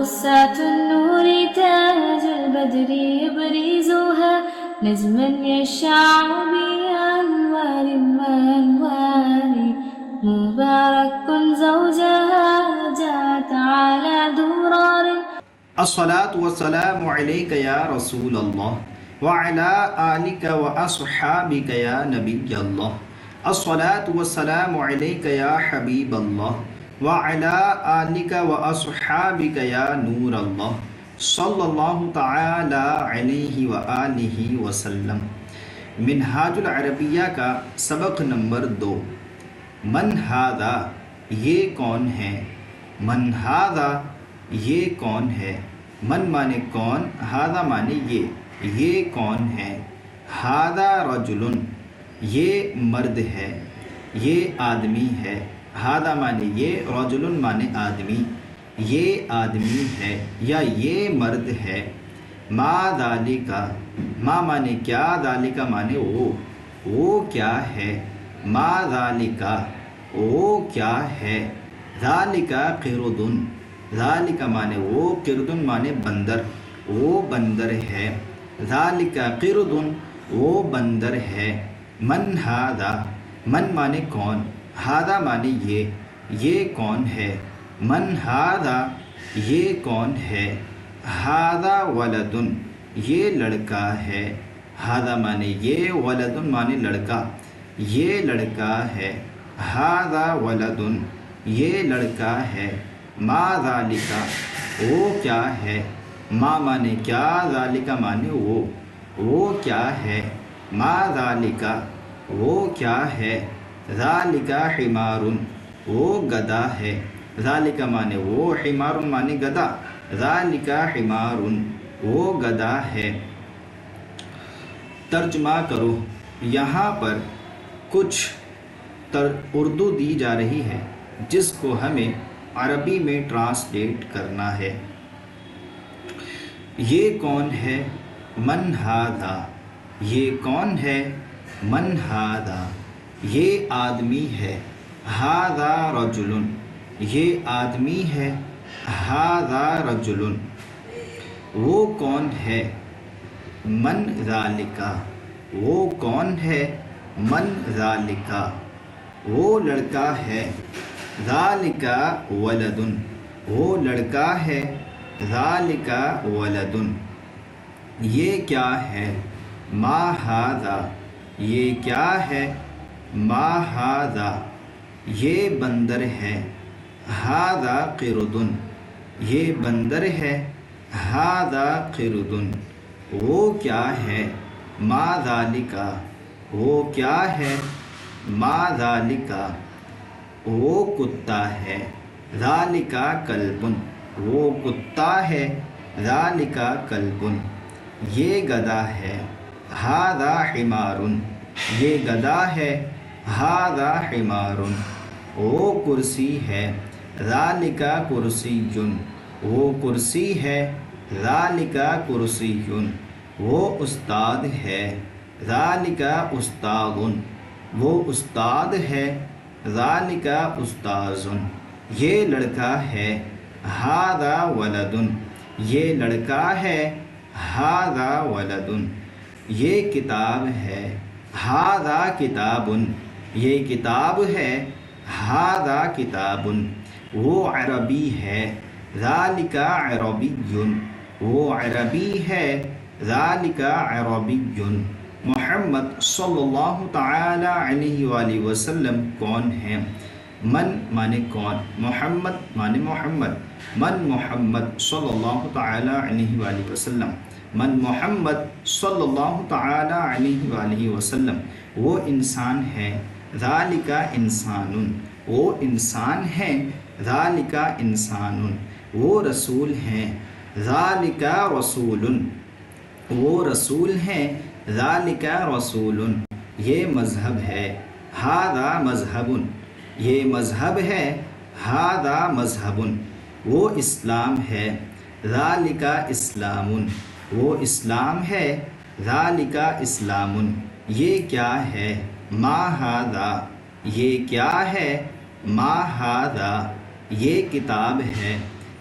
قصة النور تاج البدر يبرزها نجما يشع بأنوار وأنوار مبارك زوجها جاءت على درار. الصلاة والسلام عليك يا رسول الله وعلى آلك وأصحابك يا نبي الله. الصلاة والسلام عليك يا حبيب الله وعلى آلك وأصحابك يا نور الله صلی اللہ تعالی علیہ وآلہ وسلم. منہاج العربیہ کا سبق نمبر 2. من ھذا یہ کون ہے. من ھذا یہ کون ہے. من مانے کون، ھذا مانے یہ کون ہے. ھذا رجل یہ مرد ہے، یہ آدمی ہے. ھذا مانے یہ، رجل مانے آدمی، یہ آدمی ہے یا یہ مرد ہے. ما ذالکا ما مانے کیا، ذالکا مانے وہ کیا ہے. ما ذالکا وہ کیا ہے. ذالکا قردن ذالکا مانے وہ، قردن مانے بندر، وہ بندر ہے. ذالکا قردن وہ بندر ہے. من ھذا من مانے کون، ھذا مانے یہ کون ہے. من ھذا یہ کون ہے. ھذا ولدن یہ لڑکا ہے. ھذا مانے یہ، ولدن مانے لڑکا، یہ لڑکا ہے. ھذا ولدن یہ لڑکا ہے. ما ذالکا وہ کیا ہے. ما مانے کیا، ذالکا مانے وہ کیا ہے. ما ذالکا وہ کیا ہے. ذالکا حمارن وہ گدھا ہے. ذالکا مانے وہ، حمارن مانے گدھا. ذالکا حمارن وہ گدھا ہے. ترجمہ کرو. یہاں پر کچھ اردو دی جا رہی ہے جس کو ہمیں عربی میں ٹرانسلیٹ کرنا ہے. یہ کون ہے. من ھذا یہ کون ہے. من ھذا یہ آدمی ہے. ھذا رجل یہ آدمی ہے. ھذا رجل وہ کون ہے. من ذالکا وہ کون ہے. من ذالکا وہ لڑکا ہے. ذالکا ولدن وہ لڑکا ہے. ذالکا ولدن یہ کیا ہے. ما ھذا یہ کیا ہے. ما ھذا یہ بندر ہے. ھذا قردن یہ بندر ہے. ھذا قردن وہ کیا ہے. ما ذالکا وہ کیا ہے. ما ذالکا وہ کتا ہے. ذالکا کلبن وہ کتا ہے. ذالکا کلبن یہ گدھا ہے. ھذا حمارن یہ گدھا ہے. ھذا حمارن وہ کرسی ہے. ذالکا کرسیٌ وہ کرسی ہے. ذالکا کرسیٌ وہ استاد ہے. ذالکا استاذٌ وہ استاد ہے. ذالکا استاذٌ یہ لڑکا ہے. ھذا ولدن یہ لڑکا ہے. ھذا ولدن یہ کتاب ہے. ھذا کتابٌ یہ کتاب ہے. ھذا کتابٌ وہ عربی ہے. ذالکا عربیٌ وہ عربی ہے. ذالکا عربیٌ محمد صلی اللہ تعالی علیہ وآلہ وسلم کون ہیں. من مانے کون، محمد مانے محمد. من محمد صلی اللہ تعالی علیہ وآلہ وسلم. من محمد صلی اللہ تعالی علیہ وآلہ وسلم وہ انسان ہے. ذالکا انسان وہ انسان ہے. ذالکا انسان وہ رسول ہیں. ذالکا رسول وہ رسول ہیں. ذالکا رسول یہ مذہب ہے. ھذا مذہب یہ مذہب ہے. ھذا مذہب وہ اسلام ہے. ذالکا اسلام وہ اسلام ہے. ذالکا اسلام یہ کیا ہے. ما ھذا یہ کیا ہے. ما ھذا یہ کتاب ہے.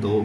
2